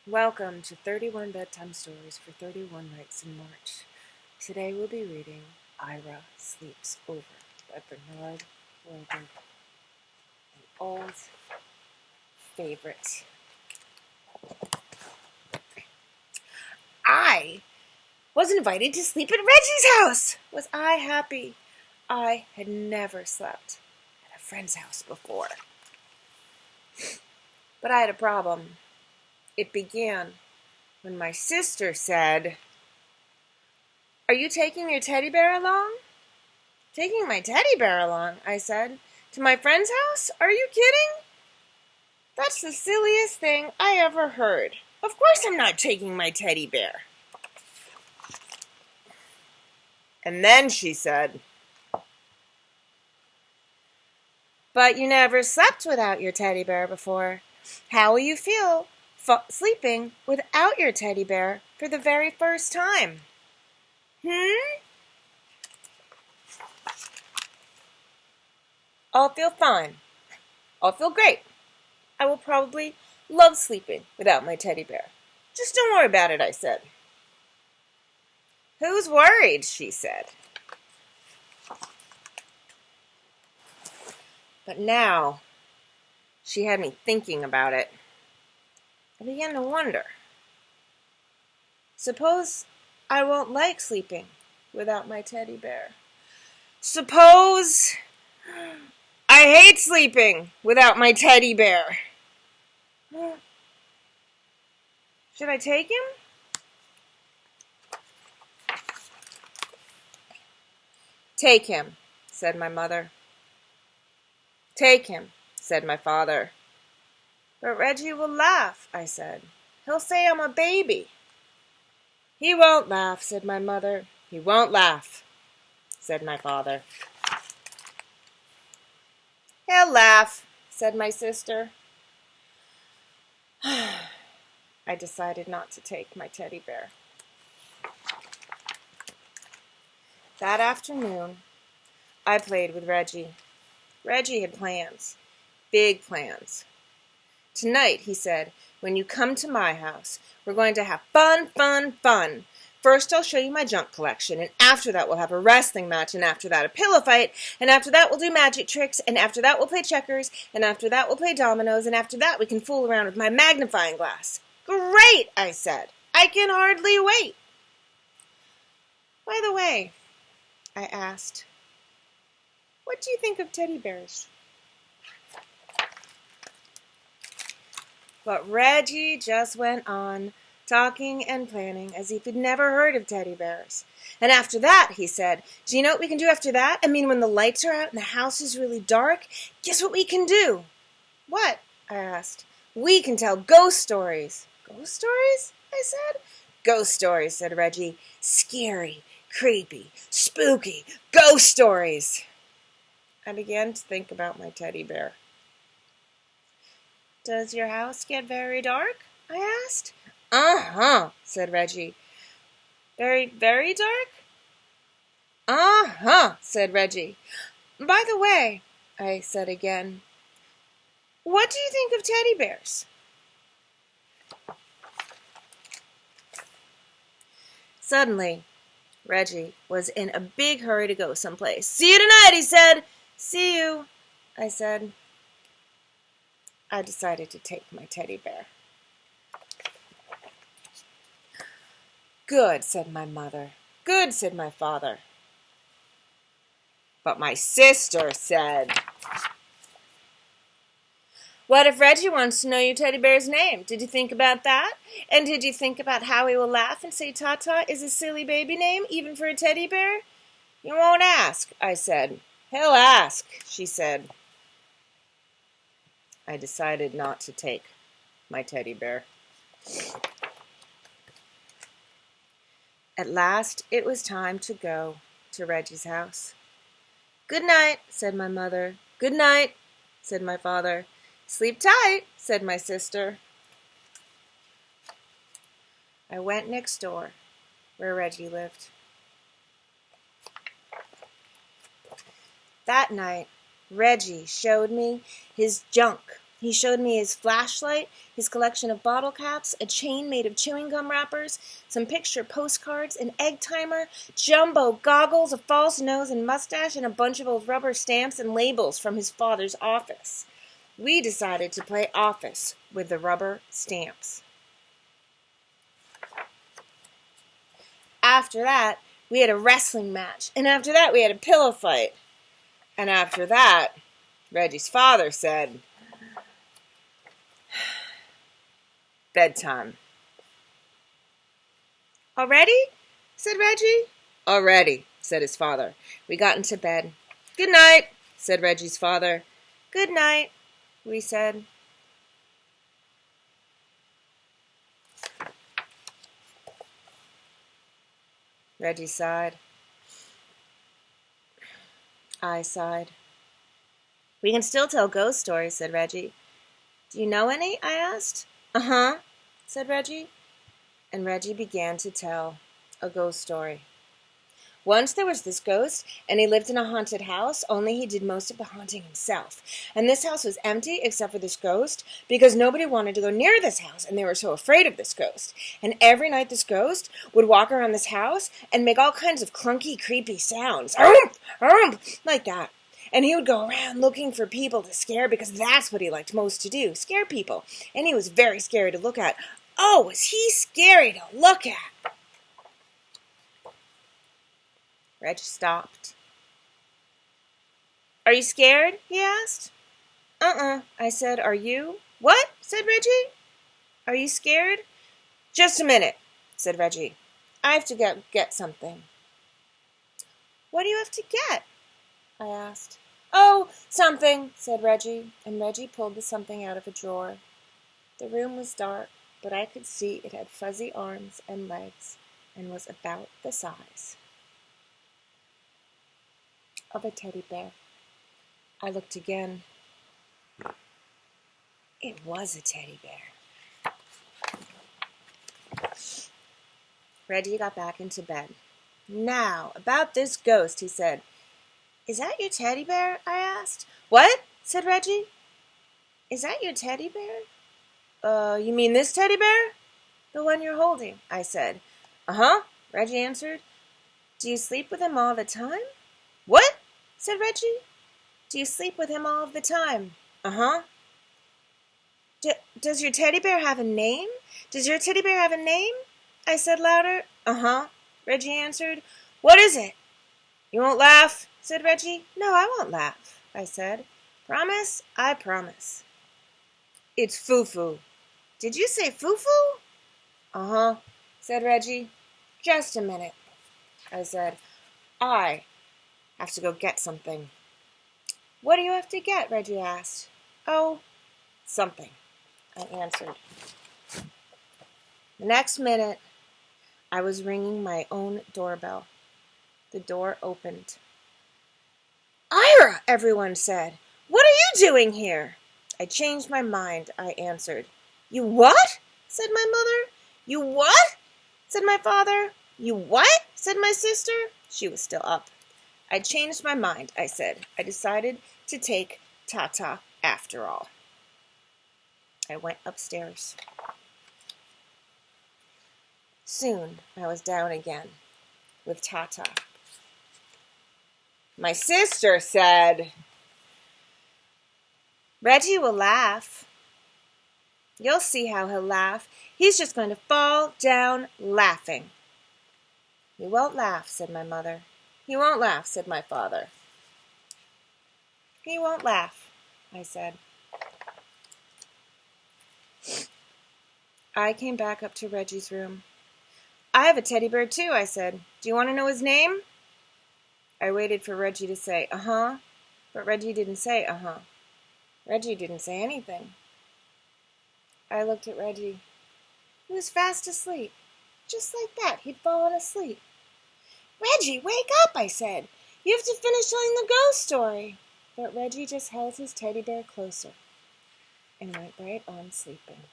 Welcome to 31 Bedtime Stories for 31 Nights in March. Today we'll be reading Ira Sleeps Over by Bernard Wilder, an old favorite. I was invited to sleep at Reggie's house. Was I happy? I had never slept at a friend's house before. But I had a problem. It began when my sister said, "Are you taking your teddy bear along?" "Taking my teddy bear along," I said. "To my friend's house? Are you kidding? That's the silliest thing I ever heard. Of course I'm not taking my teddy bear." And then she said, "But you never slept without your teddy bear before. How will you feel sleeping without your teddy bear for the very first time?" "I'll feel fine. I'll feel great. I will probably love sleeping without my teddy bear. Just don't worry about it," I said. "Who's worried?" she said. But now she had me thinking about it. I began to wonder. Suppose I won't like sleeping without my teddy bear. Suppose I hate sleeping without my teddy bear. Should I take him? "Take him," said my mother. "Take him," said my father. "But Reggie will laugh," I said. "He'll say I'm a baby." "He won't laugh," said my mother. "He won't laugh," said my father. "He'll laugh," said my sister. I decided not to take my teddy bear. That afternoon, I played with Reggie. Reggie had plans, big plans. "Tonight," he said, "when you come to my house, we're going to have fun, fun, fun. First I'll show you my junk collection, and after that we'll have a wrestling match, and after that a pillow fight, and after that we'll do magic tricks, and after that we'll play checkers, and after that we'll play dominoes, and after that we can fool around with my magnifying glass." "Great," I said. "I can hardly wait." "By the way," I asked, "what do you think of teddy bears?" But Reggie just went on, talking and planning as if he'd never heard of teddy bears. "And after that," he said, "do you know what we can do after that? I mean, when the lights are out and the house is really dark, guess what we can do?" "What?" I asked. "We can tell ghost stories." "Ghost stories?" I said. "Ghost stories," said Reggie. "Scary, creepy, spooky ghost stories." I began to think about my teddy bear. "Does your house get very dark?" I asked. "Uh-huh," said Reggie. "Very, very dark?" "Uh-huh," said Reggie. "By the way," I said again, "what do you think of teddy bears?" Suddenly, Reggie was in a big hurry to go someplace. "See you tonight," he said. "See you," I said. I decided to take my teddy bear. "Good," said my mother. "Good," said my father. But my sister said, "What if Reggie wants to know your teddy bear's name? Did you think about that? And did you think about how he will laugh and say Tata is a silly baby name, even for a teddy bear?" "You won't ask," I said. "He'll ask," she said. I decided not to take my teddy bear. At last, it was time to go to Reggie's house. "Good night," said my mother. "Good night," said my father. "Sleep tight," said my sister. I went next door, where Reggie lived. That night, Reggie showed me his junk He showed me his flashlight, his collection of bottle caps, a chain made of chewing gum wrappers, some picture postcards, an egg timer, jumbo goggles, a false nose and mustache, and a bunch of old rubber stamps and labels from his father's office. We decided to play office with the rubber stamps. After that, we had a wrestling match, and after that, we had a pillow fight. And after that, Reggie's father said, "Bedtime." "Already?" said Reggie. "Already," said his father. We got into bed. "Good night," said Reggie's father. "Good night," we said. Reggie sighed. I sighed. "We can still tell ghost stories," said Reggie. "Do you know any?" I asked. "Uh-huh," said Reggie. And Reggie began to tell a ghost story. Once there was this ghost, and he lived in a haunted house, only he did most of the haunting himself. And this house was empty except for this ghost, because nobody wanted to go near this house, and they were so afraid of this ghost. And every night this ghost would walk around this house and make all kinds of clunky, creepy sounds. Like that. And he would go around looking for people to scare, because that's what he liked most to do, scare people. And he was very scary to look at. Oh, was he scary to look at! Reggie stopped. "Are you scared?" he asked. "Uh-uh," I said. "Are you?" "What?" said Reggie. "Are you scared?" "Just a minute," said Reggie. "I have to get something." "What do you have to get?" I asked. "Oh, something," said Reggie, and Reggie pulled the something out of a drawer. The room was dark, but I could see it had fuzzy arms and legs and was about the size of a teddy bear. I looked again. It was a teddy bear. Reggie got back into bed. "Now, about this ghost," he said. "Is that your teddy bear?" I asked. "What?" said Reggie. "Is that your teddy bear?" You mean this teddy bear?" "The one you're holding," I said. "Uh-huh," Reggie answered. "Do you sleep with him all the time?" "What?" said Reggie. "Do you sleep with him all of the time?" "Uh-huh." Does your teddy bear have a name? Does your teddy bear have a name?" I said louder. "Uh-huh," Reggie answered. "What is it?" "You won't laugh?" said Reggie. "No, I won't laugh," I said. "Promise?" "I promise." "It's Foo-Foo." "Did you say Foo-Foo?" "Uh-huh," said Reggie. "Just a minute," I said. "I have to go get something." "What do you have to get?" Reggie asked. "Oh, something," I answered. The next minute, I was ringing my own doorbell. The door opened. "Ira!" everyone said. "What are you doing here?" "I changed my mind," I answered. "You what?" said my mother. "You what?" said my father. "You what?" said my sister. She was still up. "I changed my mind," I said. "I decided to take Tata after all." I went upstairs. Soon I was down again with Tata. My sister said, "Reggie will laugh. You'll see how he'll laugh. He's just going to fall down laughing." "He won't laugh," said my mother. "He won't laugh," said my father. "He won't laugh," I said. I came back up to Reggie's room. "I have a teddy bear too," I said. "Do you want to know his name?" I waited for Reggie to say, "Uh-huh," but Reggie didn't say, "Uh-huh." Reggie didn't say anything. I looked at Reggie. He was fast asleep. Just like that, he'd fallen asleep. "Reggie, wake up," I said. "You have to finish telling the ghost story." But Reggie just held his teddy bear closer and went right on sleeping.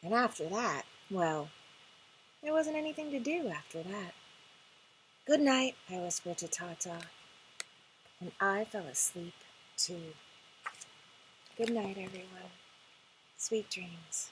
And after that, well, there wasn't anything to do after that. "Good night," I whispered to Tata, and I fell asleep 2. Good night, everyone. Sweet dreams.